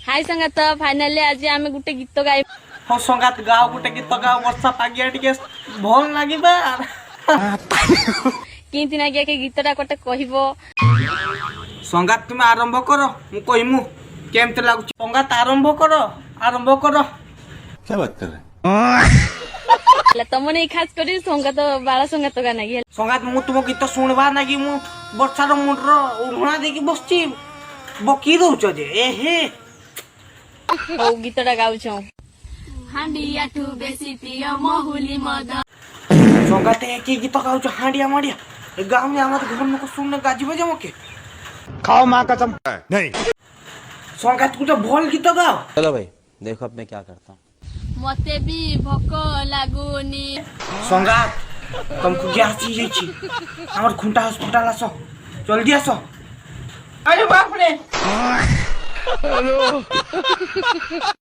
हाय संगात finally आज आम गोटे गीत गाई हाँ संगात गाओ गोटे गीत गाओ वर्षा पागिया टिके भल लागिबा किंति ना के गीतटा कोटे कहबो संगात तुम आरंभ करो मु कहिमु केमते लागु संगात आरंभ करो क्या बात कर रहे ले तम नहीं खास करी संगात बाला संगात गाना गे संगात मु तुम गीत सुनबा नागी मु वर्षार मुंडर उघणा देकी बसची बकी दउछ जे एहे ओ गीतटा गाउ छ हांडिया ठु बेसी पिय महुली मद संगात एक गीत गाउछ हांडिया माडिया ए गांव में हमर घर में को सुनने गाजी बजे मके खाओ माँ कसम नहीं संगात कुछ भल गीत गाओ चलो भाई देखो अब मैं क्या करता हूँ मते भी भोक लागुनी संगात तुमको गैस चीज छी हमर खुंटा हॉस्पिटल आसो जल्दी आसो अरे बाप रे